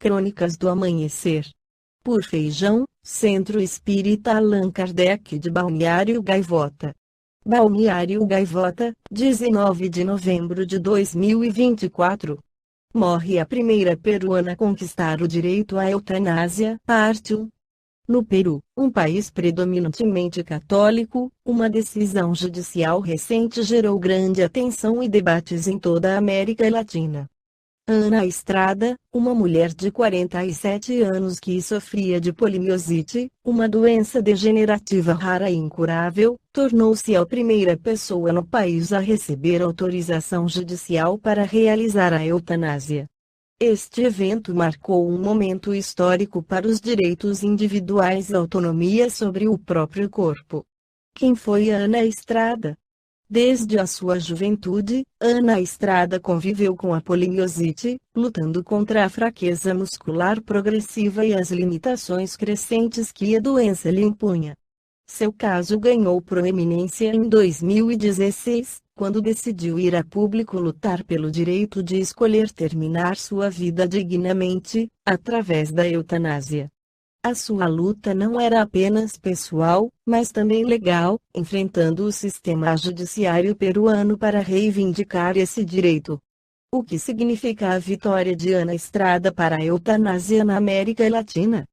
Crônicas do Amanhecer. Por Feijão, Centro Espírita Allan Kardec de Balneário Gaivota. Balneário Gaivota, 19 de novembro de 2024. Morre a primeira peruana a conquistar o direito à eutanásia, parte 1. No Peru, um país predominantemente católico, uma decisão judicial recente gerou grande atenção e debates em toda a América Latina. Ana Estrada, uma mulher de 47 anos que sofria de polimiosite, uma doença degenerativa rara e incurável, tornou-se a primeira pessoa no país a receber autorização judicial para realizar a eutanásia. Este evento marcou um momento histórico para os direitos individuais e autonomia sobre o próprio corpo. Quem foi Ana Estrada? Desde a sua juventude, Ana Estrada conviveu com a polimiosite, lutando contra a fraqueza muscular progressiva e as limitações crescentes que a doença lhe impunha. Seu caso ganhou proeminência em 2016, quando decidiu ir a público lutar pelo direito de escolher terminar sua vida dignamente, através da eutanásia. A sua luta não era apenas pessoal, mas também legal, enfrentando o sistema judiciário peruano para reivindicar esse direito. O que significa a vitória de Ana Estrada para a eutanásia na América Latina?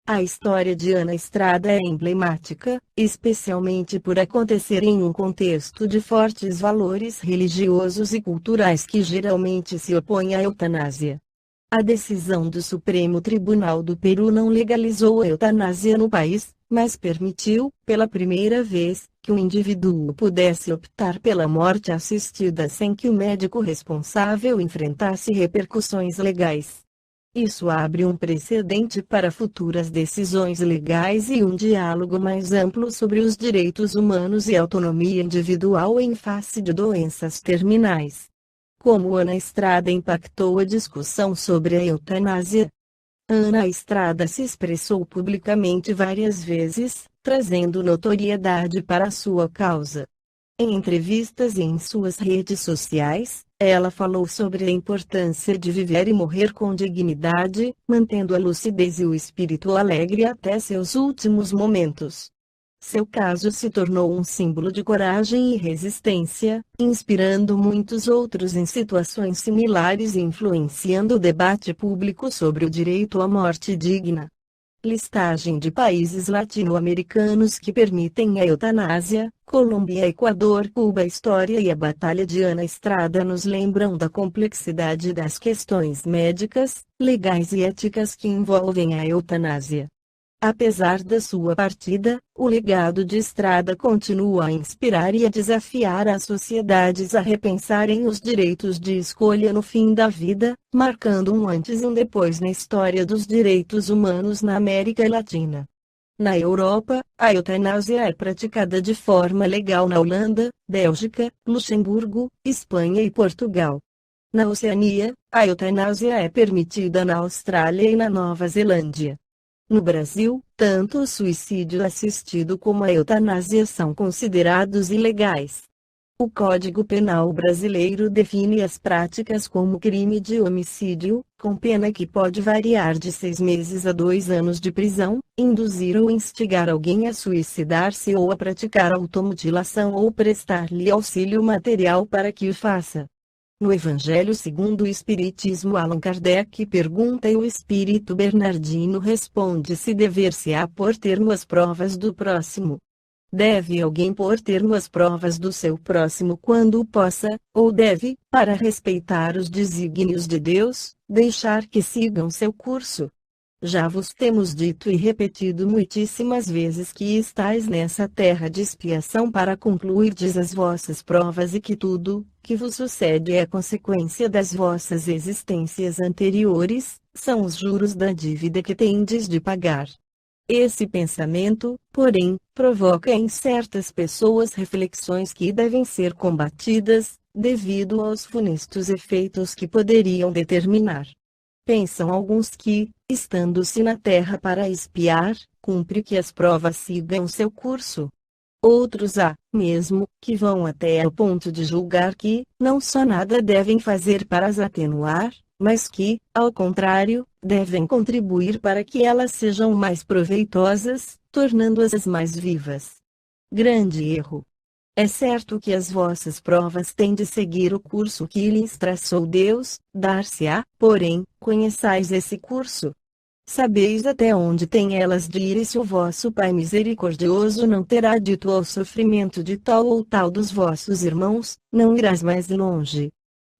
A história de Ana Estrada é emblemática, especialmente por acontecer em um contexto de fortes valores religiosos e culturais que geralmente se opõem à eutanásia. A decisão do Supremo Tribunal do Peru não legalizou a eutanásia no país, mas permitiu, pela primeira vez, que o indivíduo pudesse optar pela morte assistida sem que o médico responsável enfrentasse repercussões legais. Isso abre um precedente para futuras decisões legais e um diálogo mais amplo sobre os direitos humanos e autonomia individual em face de doenças terminais. Como Ana Estrada impactou a discussão sobre a eutanásia? Ana Estrada se expressou publicamente várias vezes, trazendo notoriedade para a sua causa. Em entrevistas e em suas redes sociais, ela falou sobre a importância de viver e morrer com dignidade, mantendo a lucidez e o espírito alegre até seus últimos momentos. Seu caso se tornou um símbolo de coragem e resistência, inspirando muitos outros em situações similares e influenciando o debate público sobre o direito à morte digna. Listagem de países latino-americanos que permitem a eutanásia: Colômbia, Equador, Cuba. A história e a batalha de Ana Estrada nos lembram da complexidade das questões médicas, legais e éticas que envolvem a eutanásia. Apesar da sua partida, o legado de Estrada continua a inspirar e a desafiar as sociedades a repensarem os direitos de escolha no fim da vida, marcando um antes e um depois na história dos direitos humanos na América Latina. Na Europa, a eutanásia é praticada de forma legal na Holanda, Bélgica, Luxemburgo, Espanha e Portugal. Na Oceania, a eutanásia é permitida na Austrália e na Nova Zelândia. No Brasil, tanto o suicídio assistido como a eutanásia são considerados ilegais. O Código Penal brasileiro define as práticas como crime de homicídio, com pena que pode variar de 6 meses a 2 anos de prisão, induzir ou instigar alguém a suicidar-se ou a praticar automutilação ou prestar-lhe auxílio material para que o faça. No Evangelho segundo o Espiritismo, Allan Kardec pergunta e o Espírito Bernardino responde se dever-se-á pôr termo às provas do próximo. Deve alguém pôr termo às provas do seu próximo quando possa, ou deve, para respeitar os desígnios de Deus, deixar que sigam seu curso? Já vos temos dito e repetido muitíssimas vezes que estáis nessa terra de expiação para concluirdes as vossas provas e que tudo que vos sucede é consequência das vossas existências anteriores, são os juros da dívida que tendes de pagar. Esse pensamento, porém, provoca em certas pessoas reflexões que devem ser combatidas, devido aos funestos efeitos que poderiam determinar. Pensam alguns que, estando-se na terra para expiar, cumpre que as provas sigam seu curso. Outros há, mesmo, que vão até ao ponto de julgar que, não só nada devem fazer para as atenuar, mas que, ao contrário, devem contribuir para que elas sejam mais proveitosas, tornando-as mais vivas. Grande erro. É certo que as vossas provas têm de seguir o curso que lhes traçou Deus, dar-se-á, porém, conheçais esse curso. Sabeis até onde têm elas de ir, e se o vosso Pai misericordioso não terá dito ao sofrimento de tal ou tal dos vossos irmãos, não irás mais longe.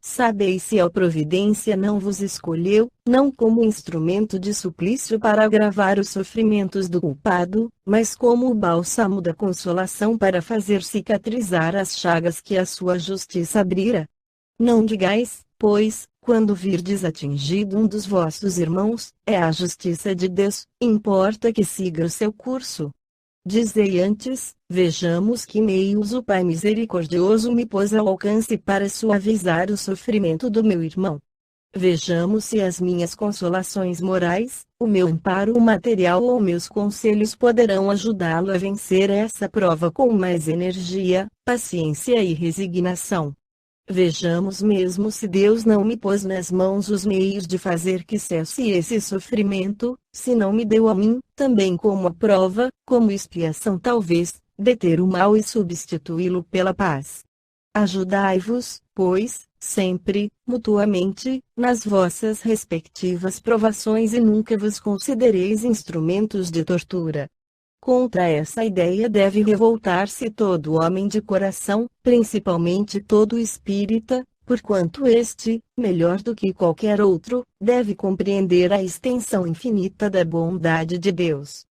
Sabeis se a providência não vos escolheu, não como instrumento de suplício para agravar os sofrimentos do culpado, mas como o bálsamo da consolação para fazer cicatrizar as chagas que a sua justiça abrira? Não digais, pois, quando virdes atingido um dos vossos irmãos, é a justiça de Deus, importa que siga o seu curso. Dizei antes, vejamos que meios o Pai misericordioso me pôs ao alcance para suavizar o sofrimento do meu irmão. Vejamos se as minhas consolações morais, o meu amparo material ou meus conselhos poderão ajudá-lo a vencer essa prova com mais energia, paciência e resignação. Vejamos mesmo se Deus não me pôs nas mãos os meios de fazer que cesse esse sofrimento, se não me deu a mim, também como a prova, como expiação talvez, deter o mal e substituí-lo pela paz. Ajudai-vos, pois, sempre, mutuamente, nas vossas respectivas provações e nunca vos considereis instrumentos de tortura. Contra essa ideia deve revoltar-se todo homem de coração, principalmente todo espírita, porquanto este, melhor do que qualquer outro, deve compreender a extensão infinita da bondade de Deus.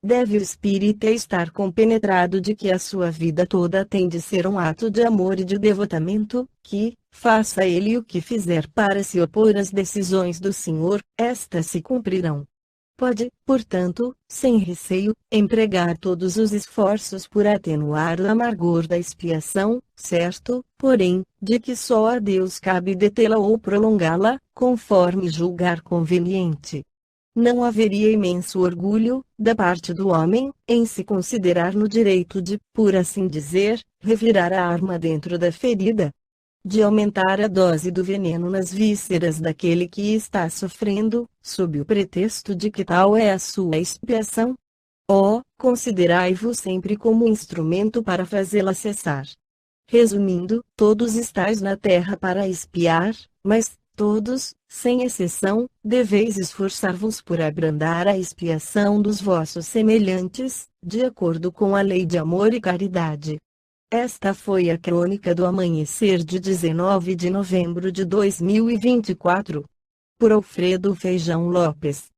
Deve o espírita estar compenetrado de que a sua vida toda tem de ser um ato de amor e de devotamento, que, faça ele o que fizer para se opor às decisões do Senhor, estas se cumprirão. Pode, portanto, sem receio, empregar todos os esforços por atenuar o amargor da expiação, certo, porém, de que só a Deus cabe detê-la ou prolongá-la, conforme julgar conveniente. Não haveria imenso orgulho, da parte do homem, em se considerar no direito de, por assim dizer, revirar a arma dentro da ferida? De aumentar a dose do veneno nas vísceras daquele que está sofrendo, sob o pretexto de que tal é a sua expiação? Oh, considerai-vos sempre como instrumento para fazê-la cessar. Resumindo, todos estáis na terra para expiar, mas, todos, sem exceção, deveis esforçar-vos por abrandar a expiação dos vossos semelhantes, de acordo com a lei de amor e caridade. Esta foi a crônica do amanhecer de 19 de novembro de 2024. Por Alfredo Feijão Lopes.